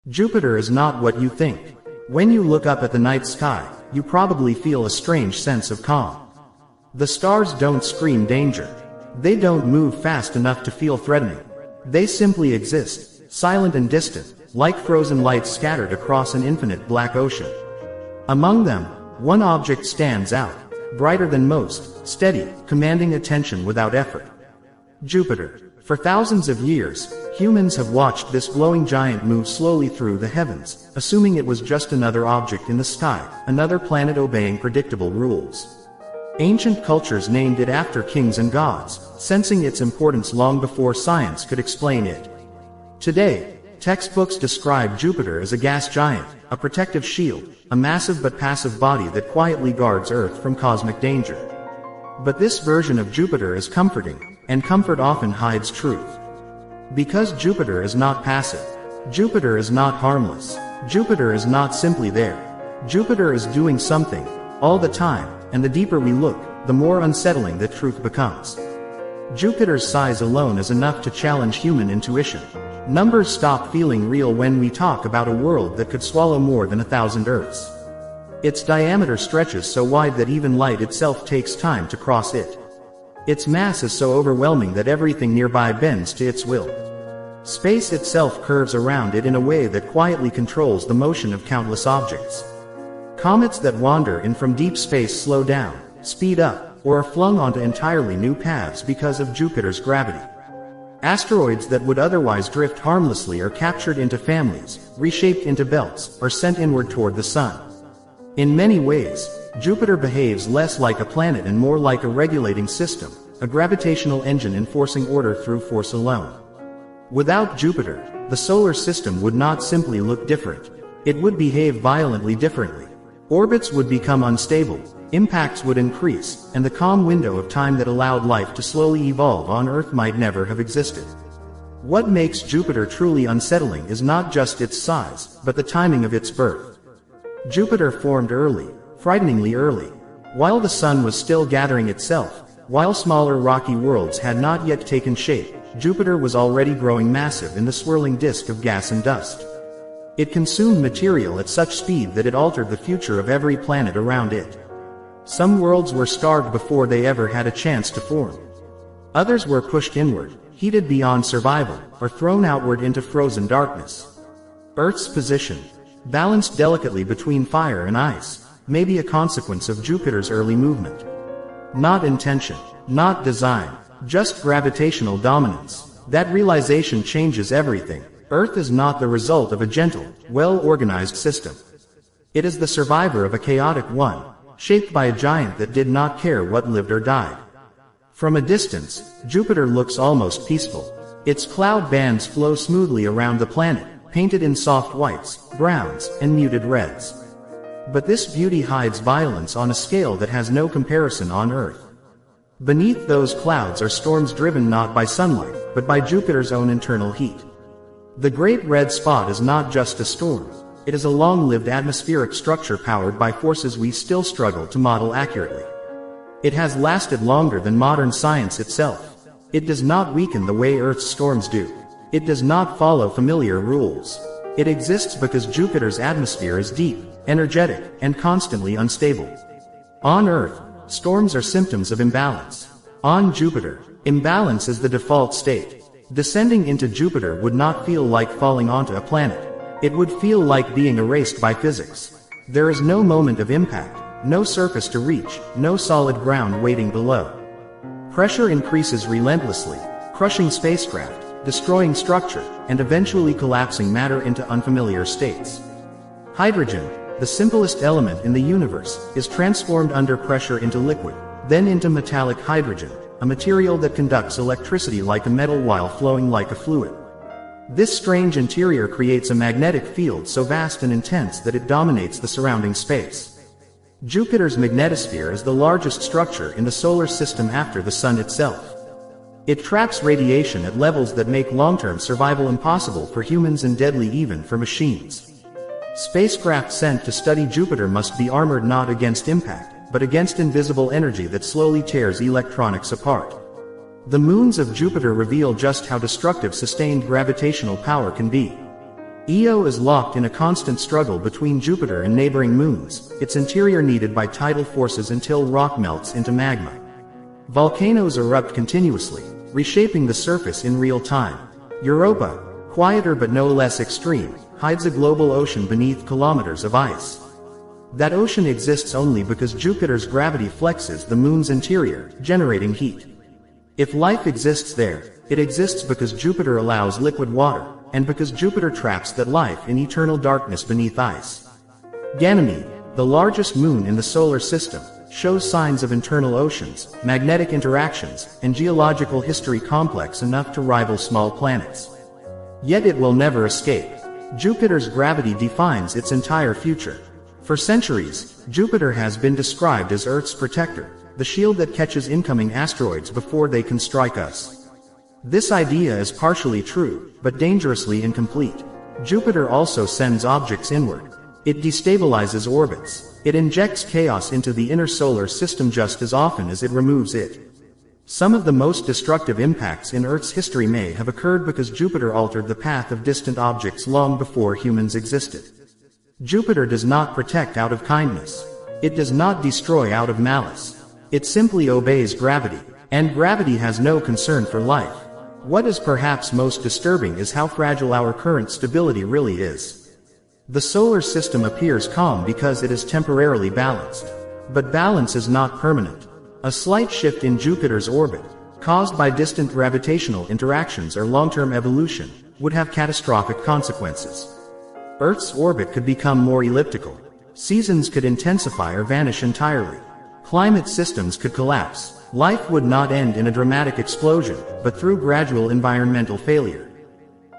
Jupiter is not what you think. When you look up at the night sky, you probably feel a strange sense of calm. The stars don't scream danger. They don't move fast enough to feel threatening. They simply exist, silent and distant, like frozen lights scattered across an infinite black ocean. Among them, one object stands out, brighter than most, steady, commanding attention without effort. Jupiter. For thousands of years, humans have watched this glowing giant move slowly through the heavens, assuming it was just another object in the sky, another planet obeying predictable rules. Ancient cultures named it after kings and gods, sensing its importance long before science could explain it. Today, textbooks describe Jupiter as a gas giant, a protective shield, a massive but passive body that quietly guards Earth from cosmic danger. But this version of Jupiter is comforting, and comfort often hides truth. Because Jupiter is not passive. Jupiter is not harmless. Jupiter is not simply there. Jupiter is doing something, all the time, and the deeper we look, the more unsettling that truth becomes. Jupiter's size alone is enough to challenge human intuition. Numbers stop feeling real when we talk about a world that could swallow more than 1,000 Earths. Its diameter stretches so wide that even light itself takes time to cross it. Its mass is so overwhelming that everything nearby bends to its will. Space itself curves around it in a way that quietly controls the motion of countless objects. Comets that wander in from deep space slow down, speed up, or are flung onto entirely new paths because of Jupiter's gravity. Asteroids that would otherwise drift harmlessly are captured into families, reshaped into belts, or sent inward toward the Sun. In many ways, Jupiter behaves less like a planet and more like a regulating system, a gravitational engine enforcing order through force alone. Without Jupiter, the solar system would not simply look different. It would behave violently differently. Orbits would become unstable, impacts would increase, and the calm window of time that allowed life to slowly evolve on Earth might never have existed. What makes Jupiter truly unsettling is not just its size, but the timing of its birth. Jupiter formed early, frighteningly early. While the Sun was still gathering itself, while smaller rocky worlds had not yet taken shape, Jupiter was already growing massive in the swirling disk of gas and dust. It consumed material at such speed that it altered the future of every planet around it. Some worlds were starved before they ever had a chance to form. Others were pushed inward, heated beyond survival, or thrown outward into frozen darkness. Earth's position, balanced delicately between fire and ice, may be a consequence of Jupiter's early movement. Not intention, not design, just gravitational dominance. That realization changes everything. Earth is not the result of a gentle, well-organized system. It is the survivor of a chaotic one, shaped by a giant that did not care what lived or died. From a distance, Jupiter looks almost peaceful. Its cloud bands flow smoothly around the planet, painted in soft whites, browns, and muted reds. But this beauty hides violence on a scale that has no comparison on Earth. Beneath those clouds are storms driven not by sunlight, but by Jupiter's own internal heat. The Great Red Spot is not just a storm. It is a long-lived atmospheric structure powered by forces we still struggle to model accurately. It has lasted longer than modern science itself. It does not weaken the way Earth's storms do. It does not follow familiar rules. It exists because Jupiter's atmosphere is deep, energetic, and constantly unstable. On Earth, storms are symptoms of imbalance. On Jupiter, imbalance is the default state. Descending into Jupiter would not feel like falling onto a planet. It would feel like being erased by physics. There is no moment of impact, no surface to reach, no solid ground waiting below. Pressure increases relentlessly, crushing spacecraft, destroying structure, and eventually collapsing matter into unfamiliar states. Hydrogen, the simplest element in the universe, is transformed under pressure into liquid, then into metallic hydrogen, a material that conducts electricity like a metal while flowing like a fluid. This strange interior creates a magnetic field so vast and intense that it dominates the surrounding space. Jupiter's magnetosphere is the largest structure in the solar system after the Sun itself. It traps radiation at levels that make long-term survival impossible for humans and deadly even for machines. Spacecraft sent to study Jupiter must be armored not against impact, but against invisible energy that slowly tears electronics apart. The moons of Jupiter reveal just how destructive sustained gravitational power can be. Io is locked in a constant struggle between Jupiter and neighboring moons, its interior kneaded by tidal forces until rock melts into magma. Volcanoes erupt continuously, reshaping the surface in real time. Europa, quieter but no less extreme, hides a global ocean beneath kilometers of ice. That ocean exists only because Jupiter's gravity flexes the moon's interior, generating heat. If life exists there, it exists because Jupiter allows liquid water, and because Jupiter traps that life in eternal darkness beneath ice. Ganymede, the largest moon in the solar system, shows signs of internal oceans, magnetic interactions, and geological history complex enough to rival small planets. Yet it will never escape. Jupiter's gravity defines its entire future. For centuries, Jupiter has been described as Earth's protector, the shield that catches incoming asteroids before they can strike us. This idea is partially true, but dangerously incomplete. Jupiter also sends objects inward. It destabilizes orbits. It injects chaos into the inner solar system just as often as it removes it. Some of the most destructive impacts in Earth's history may have occurred because Jupiter altered the path of distant objects long before humans existed. Jupiter does not protect out of kindness. It does not destroy out of malice. It simply obeys gravity, and gravity has no concern for life. What is perhaps most disturbing is how fragile our current stability really is. The solar system appears calm because it is temporarily balanced. But balance is not permanent. A slight shift in Jupiter's orbit, caused by distant gravitational interactions or long-term evolution, would have catastrophic consequences. Earth's orbit could become more elliptical. Seasons could intensify or vanish entirely. Climate systems could collapse. Life would not end in a dramatic explosion, but through gradual environmental failure.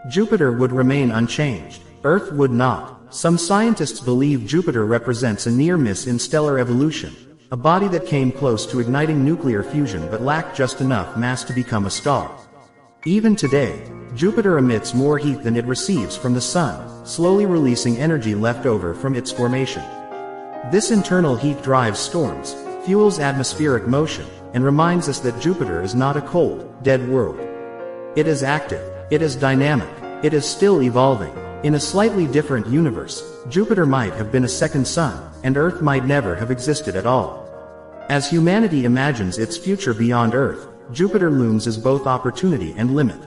Jupiter would remain unchanged. Earth would not. Some scientists believe Jupiter represents a near miss in stellar evolution, a body that came close to igniting nuclear fusion but lacked just enough mass to become a star. Even today, Jupiter emits more heat than it receives from the Sun, slowly releasing energy left over from its formation. This internal heat drives storms, fuels atmospheric motion, and reminds us that Jupiter is not a cold, dead world. It is active. It is dynamic. It is still evolving. In a slightly different universe, Jupiter might have been a second sun, and Earth might never have existed at all. As humanity imagines its future beyond Earth, Jupiter looms as both opportunity and limit.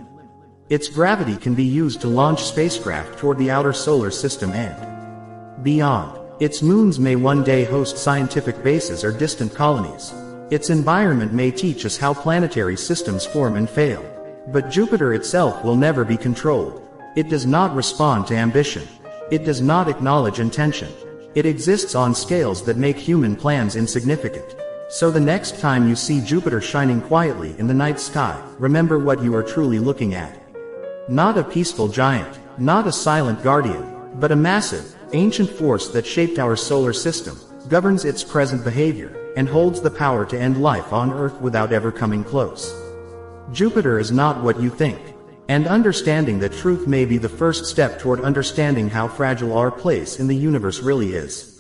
Its gravity can be used to launch spacecraft toward the outer solar system and beyond. Its moons may one day host scientific bases or distant colonies. Its environment may teach us how planetary systems form and fail. But Jupiter itself will never be controlled. It does not respond to ambition. It does not acknowledge intention. It exists on scales that make human plans insignificant. So the next time you see Jupiter shining quietly in the night sky, remember what you are truly looking at. Not a peaceful giant, not a silent guardian, but a massive, ancient force that shaped our solar system, governs its present behavior, and holds the power to end life on Earth without ever coming close. Jupiter is not what you think. And understanding that truth may be the first step toward understanding how fragile our place in the universe really is.